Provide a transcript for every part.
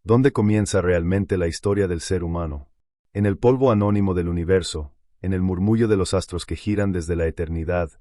¿Dónde comienza realmente la historia del ser humano? En el polvo anónimo del universo, en el murmullo de los astros que giran desde la eternidad,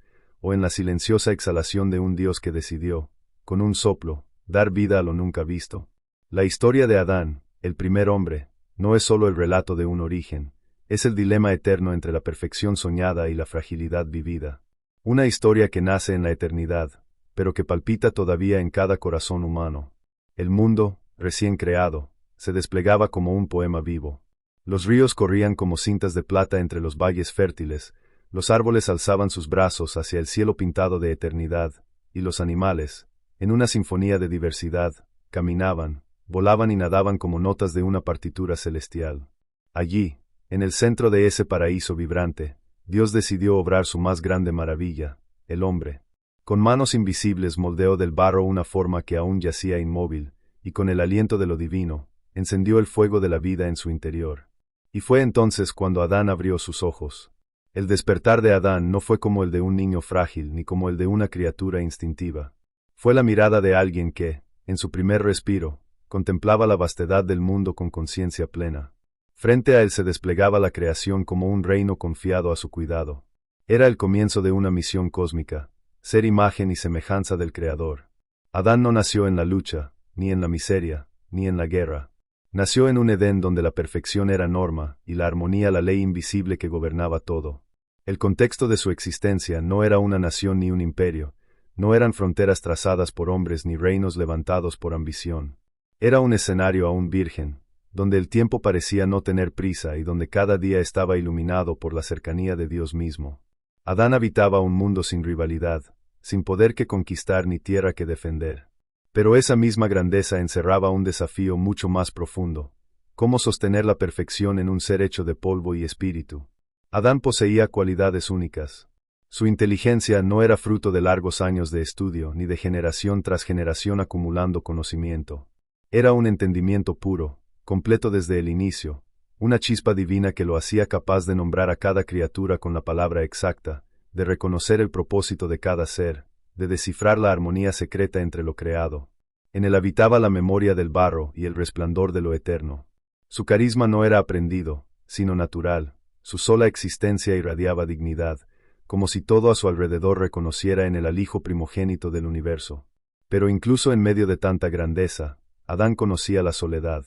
o en la silenciosa exhalación de un Dios que decidió, con un soplo, dar vida a lo nunca visto. La historia de Adán, el primer hombre, no es solo el relato de un origen, es el dilema eterno entre la perfección soñada y la fragilidad vivida. Una historia que nace en la eternidad, pero que palpita todavía en cada corazón humano. El mundo, recién creado, se desplegaba como un poema vivo. Los ríos corrían como cintas de plata entre los valles fértiles, los árboles alzaban sus brazos hacia el cielo pintado de eternidad, y los animales, en una sinfonía de diversidad, caminaban, volaban y nadaban como notas de una partitura celestial. Allí, en el centro de ese paraíso vibrante, Dios decidió obrar su más grande maravilla, el hombre. Con manos invisibles moldeó del barro una forma que aún yacía inmóvil, y con el aliento de lo divino, encendió el fuego de la vida en su interior. Y fue entonces cuando Adán abrió sus ojos. El despertar de Adán no fue como el de un niño frágil ni como el de una criatura instintiva. Fue la mirada de alguien que, en su primer respiro, contemplaba la vastedad del mundo con conciencia plena. Frente a él se desplegaba la creación como un reino confiado a su cuidado. Era el comienzo de una misión cósmica, ser imagen y semejanza del Creador. Adán no nació en la lucha, ni en la miseria, ni en la guerra. Nació en un Edén donde la perfección era norma, y la armonía la ley invisible que gobernaba todo. El contexto de su existencia no era una nación ni un imperio, no eran fronteras trazadas por hombres ni reinos levantados por ambición. Era un escenario aún virgen, donde el tiempo parecía no tener prisa y donde cada día estaba iluminado por la cercanía de Dios mismo. Adán habitaba un mundo sin rivalidad, sin poder que conquistar ni tierra que defender. Pero esa misma grandeza encerraba un desafío mucho más profundo: cómo sostener la perfección en un ser hecho de polvo y espíritu. Adán poseía cualidades únicas. Su inteligencia no era fruto de largos años de estudio ni de generación tras generación acumulando conocimiento. Era un entendimiento puro, completo desde el inicio, una chispa divina que lo hacía capaz de nombrar a cada criatura con la palabra exacta, de reconocer el propósito de cada ser, de descifrar la armonía secreta entre lo creado. En él habitaba la memoria del barro y el resplandor de lo eterno. Su carisma no era aprendido, sino natural, su sola existencia irradiaba dignidad, como si todo a su alrededor reconociera en él al Hijo primogénito del universo. Pero incluso en medio de tanta grandeza, Adán conocía la soledad.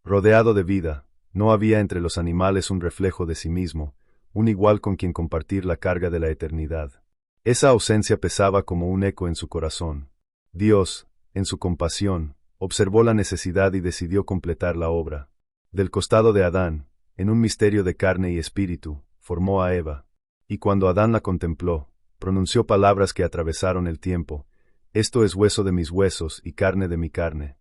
Rodeado de vida, no había entre los animales un reflejo de sí mismo, un igual con quien compartir la carga de la eternidad. Esa ausencia pesaba como un eco en su corazón. Dios, en su compasión, observó la necesidad y decidió completar la obra. Del costado de Adán, en un misterio de carne y espíritu, formó a Eva. Y cuando Adán la contempló, pronunció palabras que atravesaron el tiempo: «Esto es hueso de mis huesos y carne de mi carne».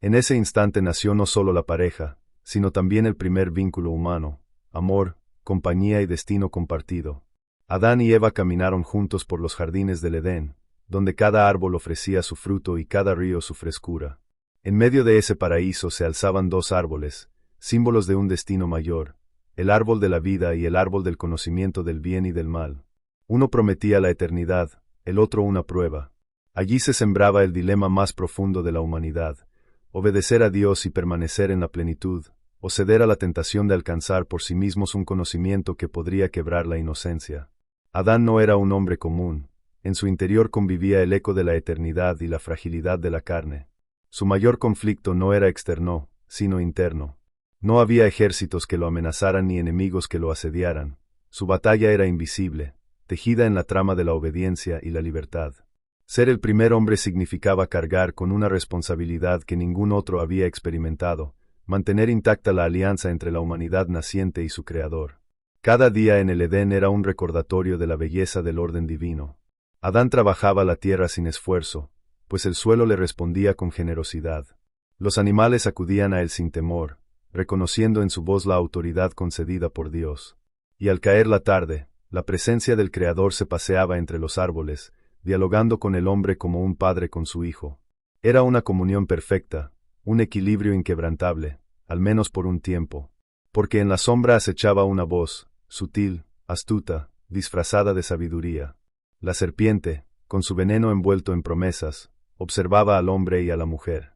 En ese instante nació no solo la pareja, sino también el primer vínculo humano: amor, compañía y destino compartido. Adán y Eva caminaron juntos por los jardines del Edén, donde cada árbol ofrecía su fruto y cada río su frescura. En medio de ese paraíso se alzaban dos árboles, símbolos de un destino mayor: el árbol de la vida y el árbol del conocimiento del bien y del mal. Uno prometía la eternidad, el otro una prueba. Allí se sembraba el dilema más profundo de la humanidad: obedecer a Dios y permanecer en la plenitud, o ceder a la tentación de alcanzar por sí mismos un conocimiento que podría quebrar la inocencia. Adán no era un hombre común, en su interior convivía el eco de la eternidad y la fragilidad de la carne. Su mayor conflicto no era externo, sino interno. No había ejércitos que lo amenazaran ni enemigos que lo asediaran. Su batalla era invisible, tejida en la trama de la obediencia y la libertad. Ser el primer hombre significaba cargar con una responsabilidad que ningún otro había experimentado: mantener intacta la alianza entre la humanidad naciente y su Creador. Cada día en el Edén era un recordatorio de la belleza del orden divino. Adán trabajaba la tierra sin esfuerzo, pues el suelo le respondía con generosidad. Los animales acudían a él sin temor, reconociendo en su voz la autoridad concedida por Dios. Y al caer la tarde, la presencia del Creador se paseaba entre los árboles, dialogando con el hombre como un padre con su hijo. Era una comunión perfecta, un equilibrio inquebrantable, al menos por un tiempo. Porque en la sombra acechaba una voz, sutil, astuta, disfrazada de sabiduría. La serpiente, con su veneno envuelto en promesas, observaba al hombre y a la mujer.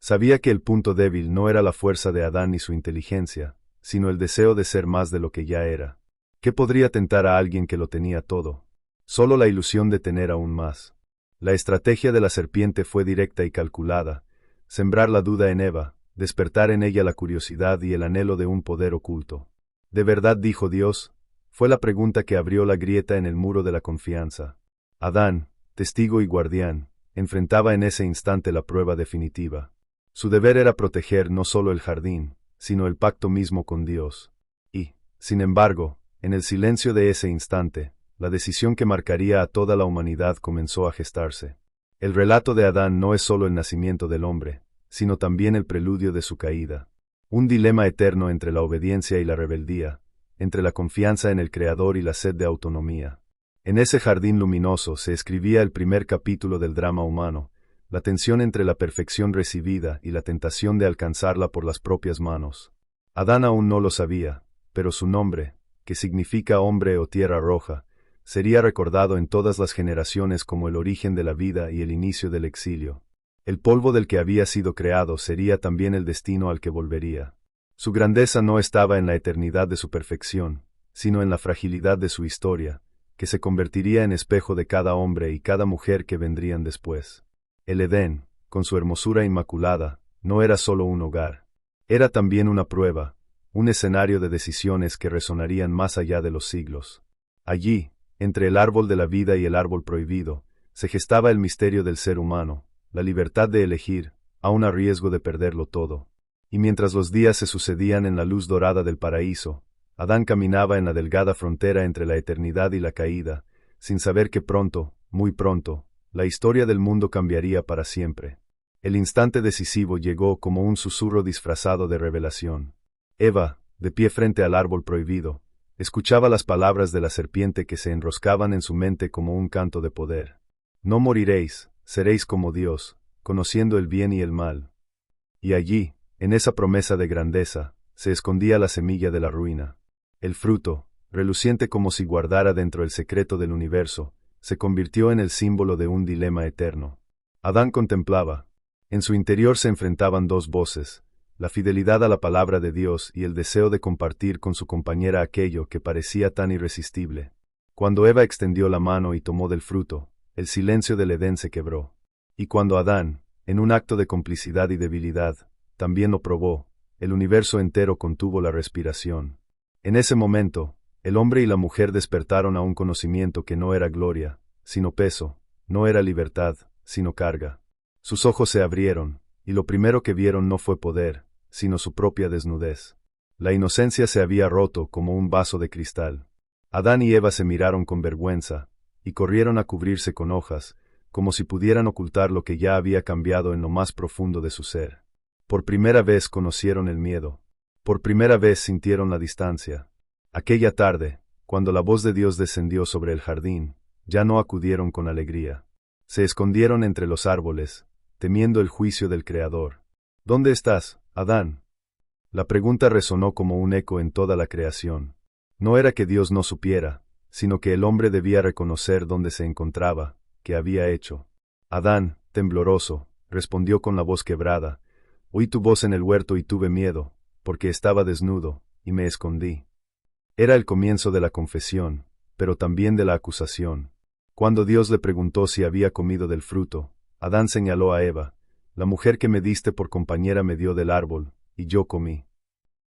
Sabía que el punto débil no era la fuerza de Adán ni su inteligencia, sino el deseo de ser más de lo que ya era. ¿Qué podría tentar a alguien que lo tenía todo? Solo la ilusión de tener aún más. La estrategia de la serpiente fue directa y calculada: sembrar la duda en Eva, despertar en ella la curiosidad y el anhelo de un poder oculto. ¿De verdad dijo Dios? Fue la pregunta que abrió la grieta en el muro de la confianza. Adán, testigo y guardián, enfrentaba en ese instante la prueba definitiva. Su deber era proteger no solo el jardín, sino el pacto mismo con Dios. Y, sin embargo, en el silencio de ese instante, la decisión que marcaría a toda la humanidad comenzó a gestarse. El relato de Adán no es solo el nacimiento del hombre, sino también el preludio de su caída. Un dilema eterno entre la obediencia y la rebeldía, entre la confianza en el Creador y la sed de autonomía. En ese jardín luminoso se escribía el primer capítulo del drama humano, la tensión entre la perfección recibida y la tentación de alcanzarla por las propias manos. Adán aún no lo sabía, pero su nombre, que significa hombre o tierra roja, sería recordado en todas las generaciones como el origen de la vida y el inicio del exilio. El polvo del que había sido creado sería también el destino al que volvería. Su grandeza no estaba en la eternidad de su perfección, sino en la fragilidad de su historia, que se convertiría en espejo de cada hombre y cada mujer que vendrían después. El Edén, con su hermosura inmaculada, no era solo un hogar. Era también una prueba, un escenario de decisiones que resonarían más allá de los siglos. Allí, entre el árbol de la vida y el árbol prohibido, se gestaba el misterio del ser humano, la libertad de elegir, aun a riesgo de perderlo todo. Y mientras los días se sucedían en la luz dorada del paraíso, Adán caminaba en la delgada frontera entre la eternidad y la caída, sin saber que pronto, muy pronto, la historia del mundo cambiaría para siempre. El instante decisivo llegó como un susurro disfrazado de revelación. Eva, de pie frente al árbol prohibido, escuchaba las palabras de la serpiente que se enroscaban en su mente como un canto de poder. No moriréis, seréis como Dios, conociendo el bien y el mal. Y allí, en esa promesa de grandeza, se escondía la semilla de la ruina. El fruto, reluciente como si guardara dentro el secreto del universo, se convirtió en el símbolo de un dilema eterno. Adán contemplaba. En su interior se enfrentaban dos voces, la fidelidad a la palabra de Dios y el deseo de compartir con su compañera aquello que parecía tan irresistible. Cuando Eva extendió la mano y tomó del fruto, el silencio del Edén se quebró. Y cuando Adán, en un acto de complicidad y debilidad, también lo probó, el universo entero contuvo la respiración. En ese momento, el hombre y la mujer despertaron a un conocimiento que no era gloria, sino peso, no era libertad, sino carga. Sus ojos se abrieron, y lo primero que vieron no fue poder, sino su propia desnudez. La inocencia se había roto como un vaso de cristal. Adán y Eva se miraron con vergüenza, y corrieron a cubrirse con hojas, como si pudieran ocultar lo que ya había cambiado en lo más profundo de su ser. Por primera vez conocieron el miedo. Por primera vez sintieron la distancia. Aquella tarde, cuando la voz de Dios descendió sobre el jardín, ya no acudieron con alegría. Se escondieron entre los árboles, temiendo el juicio del Creador. ¿Dónde estás, Adán? La pregunta resonó como un eco en toda la creación. No era que Dios no supiera, sino que el hombre debía reconocer dónde se encontraba, qué había hecho. Adán, tembloroso, respondió con la voz quebrada: oí tu voz en el huerto y tuve miedo, porque estaba desnudo, y me escondí. Era el comienzo de la confesión, pero también de la acusación. Cuando Dios le preguntó si había comido del fruto, Adán señaló a Eva: la mujer que me diste por compañera me dio del árbol, y yo comí.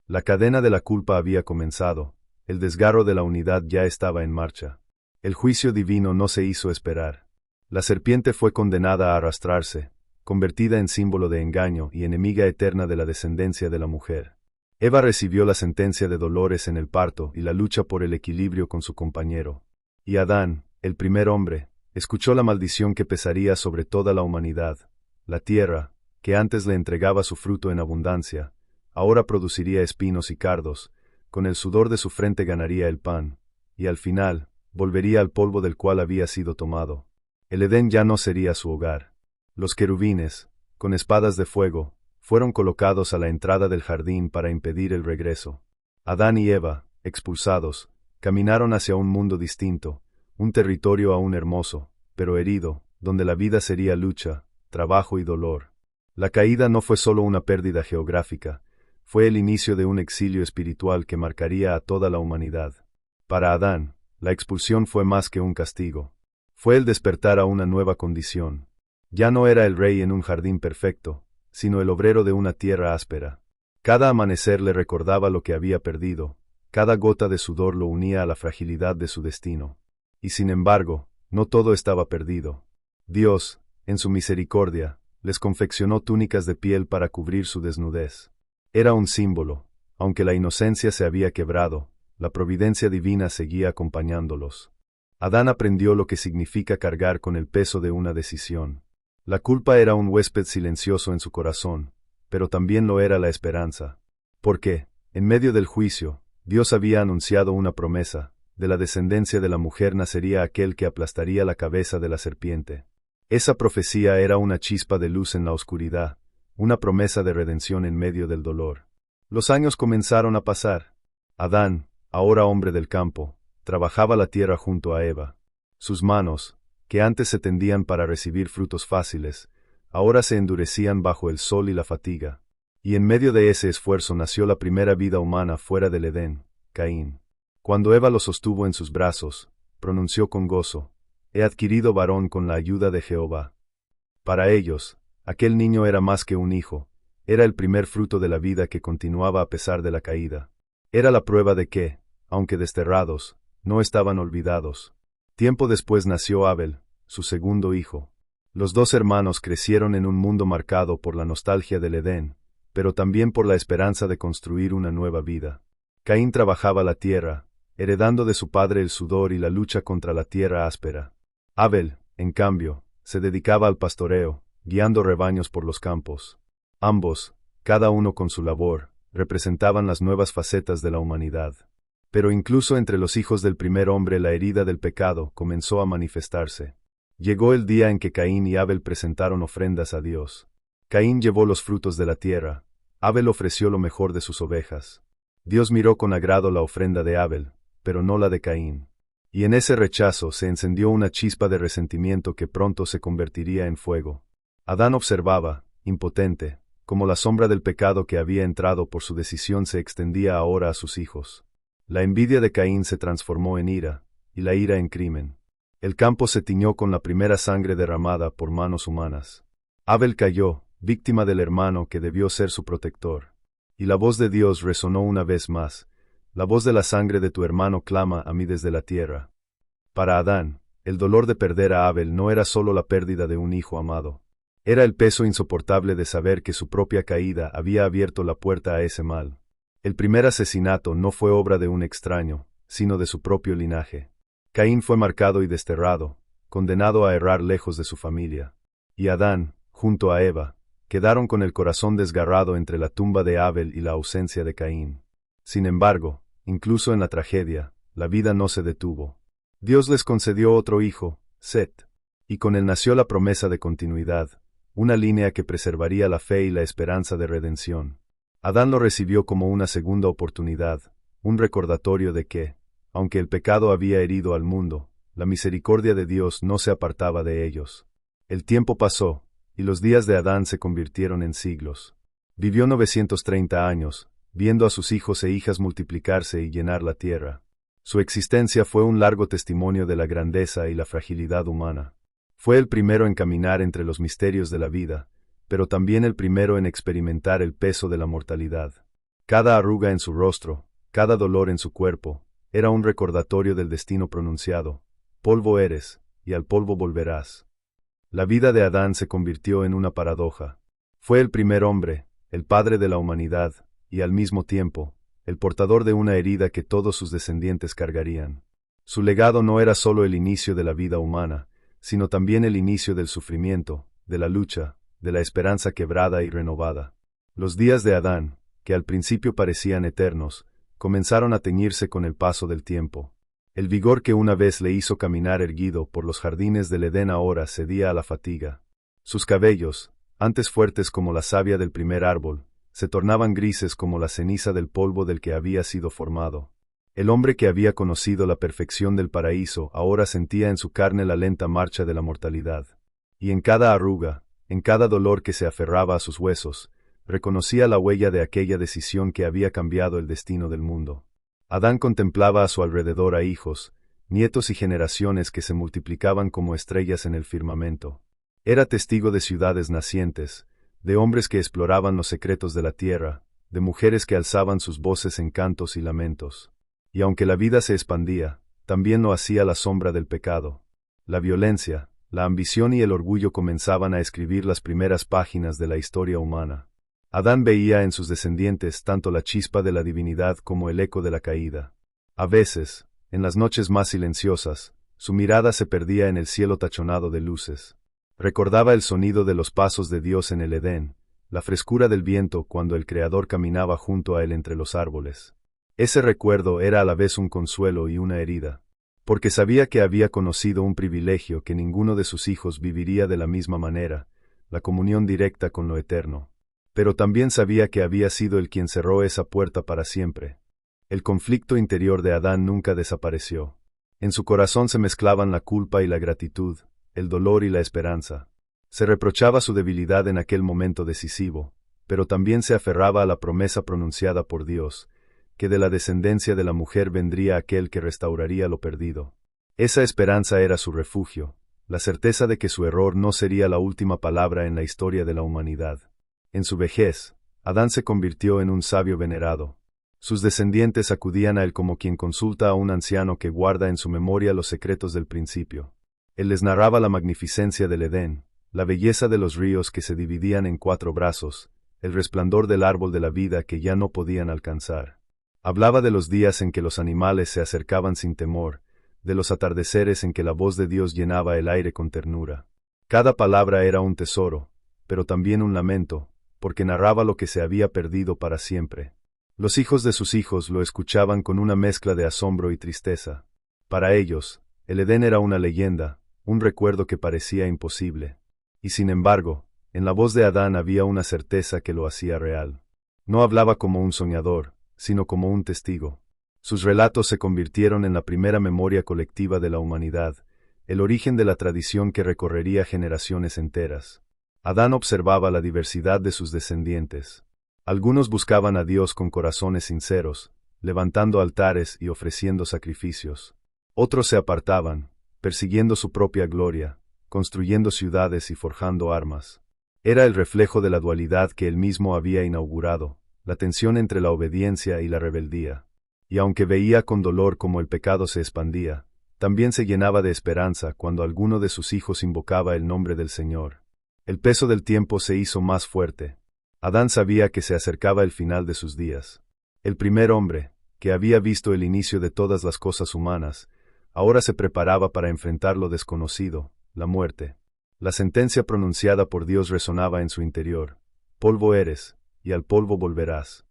La cadena de la culpa había comenzado, el desgarro de la unidad ya estaba en marcha. El juicio divino no se hizo esperar. La serpiente fue condenada a arrastrarse, convertida en símbolo de engaño y enemiga eterna de la descendencia de la mujer. Eva recibió la sentencia de dolores en el parto y la lucha por el equilibrio con su compañero. Y Adán, el primer hombre, escuchó la maldición que pesaría sobre toda la humanidad. La tierra, que antes le entregaba su fruto en abundancia, ahora produciría espinos y cardos, con el sudor de su frente ganaría el pan, y al final, volvería al polvo del cual había sido tomado. El Edén ya no sería su hogar. Los querubines, con espadas de fuego, fueron colocados a la entrada del jardín para impedir el regreso. Adán y Eva, expulsados, caminaron hacia un mundo distinto, un territorio aún hermoso, pero herido, donde la vida sería lucha, trabajo y dolor. La caída no fue solo una pérdida geográfica, fue el inicio de un exilio espiritual que marcaría a toda la humanidad. Para Adán, la expulsión fue más que un castigo. Fue el despertar a una nueva condición. Ya no era el rey en un jardín perfecto, sino el obrero de una tierra áspera. Cada amanecer le recordaba lo que había perdido, cada gota de sudor lo unía a la fragilidad de su destino. Y sin embargo, no todo estaba perdido. Dios, en su misericordia, les confeccionó túnicas de piel para cubrir su desnudez. Era un símbolo, aunque la inocencia se había quebrado, la providencia divina seguía acompañándolos. Adán aprendió lo que significa cargar con el peso de una decisión. La culpa era un huésped silencioso en su corazón, pero también lo era la esperanza. Porque, en medio del juicio, Dios había anunciado una promesa: de la descendencia de la mujer nacería aquel que aplastaría la cabeza de la serpiente. Esa profecía era una chispa de luz en la oscuridad, una promesa de redención en medio del dolor. Los años comenzaron a pasar. Adán, ahora hombre del campo, trabajaba la tierra junto a Eva. Sus manos, que antes se tendían para recibir frutos fáciles, ahora se endurecían bajo el sol y la fatiga. Y en medio de ese esfuerzo nació la primera vida humana fuera del Edén, Caín. Cuando Eva lo sostuvo en sus brazos, pronunció con gozo: «He adquirido varón con la ayuda de Jehová». Para ellos, aquel niño era más que un hijo, era el primer fruto de la vida que continuaba a pesar de la caída. Era la prueba de que, aunque desterrados, no estaban olvidados. Tiempo después nació Abel, su segundo hijo. Los dos hermanos crecieron en un mundo marcado por la nostalgia del Edén, pero también por la esperanza de construir una nueva vida. Caín trabajaba la tierra, heredando de su padre el sudor y la lucha contra la tierra áspera. Abel, en cambio, se dedicaba al pastoreo, guiando rebaños por los campos. Ambos, cada uno con su labor, representaban las nuevas facetas de la humanidad. Pero incluso entre los hijos del primer hombre la herida del pecado comenzó a manifestarse. Llegó el día en que Caín y Abel presentaron ofrendas a Dios. Caín llevó los frutos de la tierra, Abel ofreció lo mejor de sus ovejas. Dios miró con agrado la ofrenda de Abel, pero no la de Caín. Y en ese rechazo se encendió una chispa de resentimiento que pronto se convertiría en fuego. Adán observaba, impotente, como la sombra del pecado que había entrado por su decisión se extendía ahora a sus hijos. La envidia de Caín se transformó en ira, y la ira en crimen. El campo se tiñó con la primera sangre derramada por manos humanas. Abel cayó, víctima del hermano que debió ser su protector. Y la voz de Dios resonó una vez más: «La voz de la sangre de tu hermano clama a mí desde la tierra». Para Adán, el dolor de perder a Abel no era solo la pérdida de un hijo amado. Era el peso insoportable de saber que su propia caída había abierto la puerta a ese mal. El primer asesinato no fue obra de un extraño, sino de su propio linaje. Caín fue marcado y desterrado, condenado a errar lejos de su familia. Y Adán, junto a Eva, quedaron con el corazón desgarrado entre la tumba de Abel y la ausencia de Caín. Sin embargo, incluso en la tragedia, la vida no se detuvo. Dios les concedió otro hijo, Set, y con él nació la promesa de continuidad, una línea que preservaría la fe y la esperanza de redención. Adán lo recibió como una segunda oportunidad, un recordatorio de que, aunque el pecado había herido al mundo, la misericordia de Dios no se apartaba de ellos. El tiempo pasó, y los días de Adán se convirtieron en siglos. Vivió 930 años, viendo a sus hijos e hijas multiplicarse y llenar la tierra. Su existencia fue un largo testimonio de la grandeza y la fragilidad humana. Fue el primero en caminar entre los misterios de la vida, pero también el primero en experimentar el peso de la mortalidad. Cada arruga en su rostro, cada dolor en su cuerpo, era un recordatorio del destino pronunciado: polvo eres, y al polvo volverás. La vida de Adán se convirtió en una paradoja. Fue el primer hombre, el padre de la humanidad, y al mismo tiempo, el portador de una herida que todos sus descendientes cargarían. Su legado no era solo el inicio de la vida humana, sino también el inicio del sufrimiento, de la lucha, de la esperanza quebrada y renovada. Los días de Adán, que al principio parecían eternos, comenzaron a teñirse con el paso del tiempo. El vigor que una vez le hizo caminar erguido por los jardines del Edén ahora cedía a la fatiga. Sus cabellos, antes fuertes como la savia del primer árbol, se tornaban grises como la ceniza del polvo del que había sido formado. El hombre que había conocido la perfección del paraíso ahora sentía en su carne la lenta marcha de la mortalidad. Y en cada arruga, En cada dolor que se aferraba a sus huesos, reconocía la huella de aquella decisión que había cambiado el destino del mundo. Adán contemplaba a su alrededor a hijos, nietos y generaciones que se multiplicaban como estrellas en el firmamento. Era testigo de ciudades nacientes, de hombres que exploraban los secretos de la tierra, de mujeres que alzaban sus voces en cantos y lamentos. Y aunque la vida se expandía, también lo hacía la sombra del pecado. La violencia, la ambición y el orgullo comenzaban a escribir las primeras páginas de la historia humana. Adán veía en sus descendientes tanto la chispa de la divinidad como el eco de la caída. A veces, en las noches más silenciosas, su mirada se perdía en el cielo tachonado de luces. Recordaba el sonido de los pasos de Dios en el Edén, la frescura del viento cuando el Creador caminaba junto a él entre los árboles. Ese recuerdo era a la vez un consuelo y una herida, porque sabía que había conocido un privilegio que ninguno de sus hijos viviría de la misma manera, la comunión directa con lo eterno. Pero también sabía que había sido él quien cerró esa puerta para siempre. El conflicto interior de Adán nunca desapareció. En su corazón se mezclaban la culpa y la gratitud, el dolor y la esperanza. Se reprochaba su debilidad en aquel momento decisivo, pero también se aferraba a la promesa pronunciada por Dios, que de la descendencia de la mujer vendría aquel que restauraría lo perdido. Esa esperanza era su refugio, la certeza de que su error no sería la última palabra en la historia de la humanidad. En su vejez, Adán se convirtió en un sabio venerado. Sus descendientes acudían a él como quien consulta a un anciano que guarda en su memoria los secretos del principio. Él les narraba la magnificencia del Edén, la belleza de los ríos que se dividían en 4 brazos, el resplandor del árbol de la vida que ya no podían alcanzar. Hablaba de los días en que los animales se acercaban sin temor, de los atardeceres en que la voz de Dios llenaba el aire con ternura. Cada palabra era un tesoro, pero también un lamento, porque narraba lo que se había perdido para siempre. Los hijos de sus hijos lo escuchaban con una mezcla de asombro y tristeza. Para ellos, el Edén era una leyenda, un recuerdo que parecía imposible. Y sin embargo, en la voz de Adán había una certeza que lo hacía real. No hablaba como un soñador, sino como un testigo. Sus relatos se convirtieron en la primera memoria colectiva de la humanidad, el origen de la tradición que recorrería generaciones enteras. Adán observaba la diversidad de sus descendientes. Algunos buscaban a Dios con corazones sinceros, levantando altares y ofreciendo sacrificios. Otros se apartaban, persiguiendo su propia gloria, construyendo ciudades y forjando armas. Era el reflejo de la dualidad que él mismo había inaugurado, la tensión entre la obediencia y la rebeldía. Y aunque veía con dolor cómo el pecado se expandía, también se llenaba de esperanza cuando alguno de sus hijos invocaba el nombre del Señor. El peso del tiempo se hizo más fuerte. Adán sabía que se acercaba el final de sus días. El primer hombre, que había visto el inicio de todas las cosas humanas, ahora se preparaba para enfrentar lo desconocido, la muerte. La sentencia pronunciada por Dios resonaba en su interior: polvo eres, y al polvo volverás.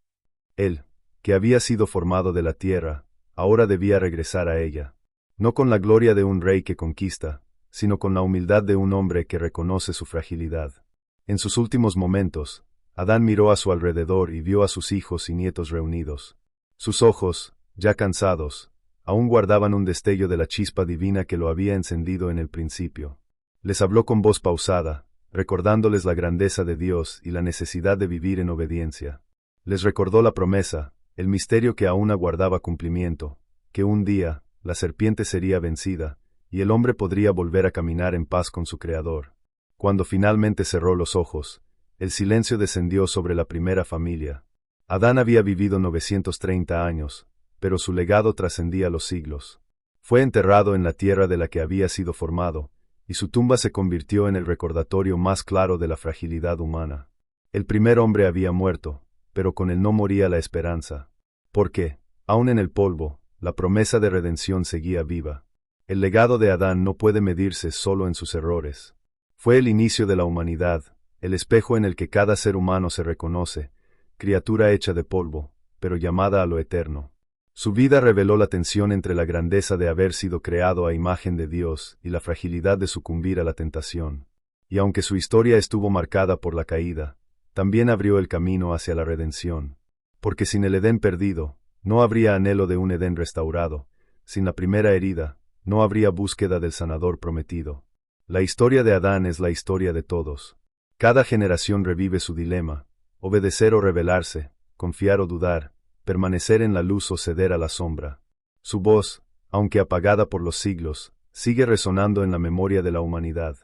Él, que había sido formado de la tierra, ahora debía regresar a ella. No con la gloria de un rey que conquista, sino con la humildad de un hombre que reconoce su fragilidad. En sus últimos momentos, Adán miró a su alrededor y vio a sus hijos y nietos reunidos. Sus ojos, ya cansados, aún guardaban un destello de la chispa divina que lo había encendido en el principio. Les habló con voz pausada, recordándoles la grandeza de Dios y la necesidad de vivir en obediencia. Les recordó la promesa, el misterio que aún aguardaba cumplimiento, que un día, la serpiente sería vencida, y el hombre podría volver a caminar en paz con su Creador. Cuando finalmente cerró los ojos, el silencio descendió sobre la primera familia. Adán había vivido 930 años, pero su legado trascendía los siglos. Fue enterrado en la tierra de la que había sido formado, y su tumba se convirtió en el recordatorio más claro de la fragilidad humana. El primer hombre había muerto, pero con él no moría la esperanza. Porque, aun en el polvo, la promesa de redención seguía viva. El legado de Adán no puede medirse solo en sus errores. Fue el inicio de la humanidad, el espejo en el que cada ser humano se reconoce, criatura hecha de polvo, pero llamada a lo eterno. Su vida reveló la tensión entre la grandeza de haber sido creado a imagen de Dios y la fragilidad de sucumbir a la tentación. Y aunque su historia estuvo marcada por la caída, también abrió el camino hacia la redención. Porque sin el Edén perdido, no habría anhelo de un Edén restaurado. Sin la primera herida, no habría búsqueda del sanador prometido. La historia de Adán es la historia de todos. Cada generación revive su dilema: obedecer o rebelarse, confiar o dudar, permanecer en la luz o ceder a la sombra. Su voz, aunque apagada por los siglos, sigue resonando en la memoria de la humanidad.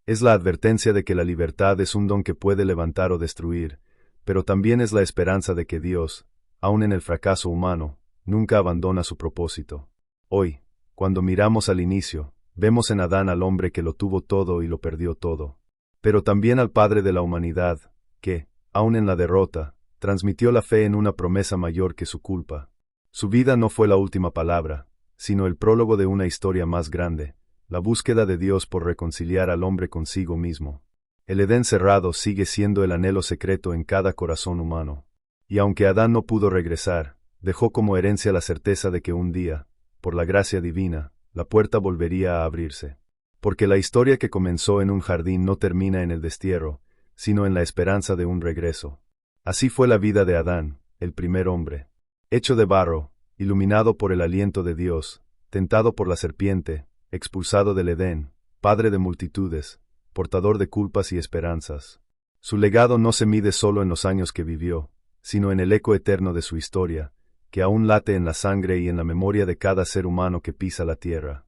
Es la advertencia de que la libertad es un don que puede levantar o destruir, pero también es la esperanza de que Dios, aun en el fracaso humano, nunca abandona su propósito. Hoy, cuando miramos al inicio, vemos en Adán al hombre que lo tuvo todo y lo perdió todo. Pero también al Padre de la humanidad, que, aun en la derrota, transmitió la fe en una promesa mayor que su culpa. Su vida no fue la última palabra, sino el prólogo de una historia más grande, la búsqueda de Dios por reconciliar al hombre consigo mismo. El Edén cerrado sigue siendo el anhelo secreto en cada corazón humano. Y aunque Adán no pudo regresar, dejó como herencia la certeza de que un día, por la gracia divina, la puerta volvería a abrirse. Porque la historia que comenzó en un jardín no termina en el destierro, sino en la esperanza de un regreso. Así fue la vida de Adán, el primer hombre. Hecho de barro, iluminado por el aliento de Dios, tentado por la serpiente, expulsado del Edén, padre de multitudes, portador de culpas y esperanzas. Su legado no se mide solo en los años que vivió, sino en el eco eterno de su historia, que aún late en la sangre y en la memoria de cada ser humano que pisa la tierra.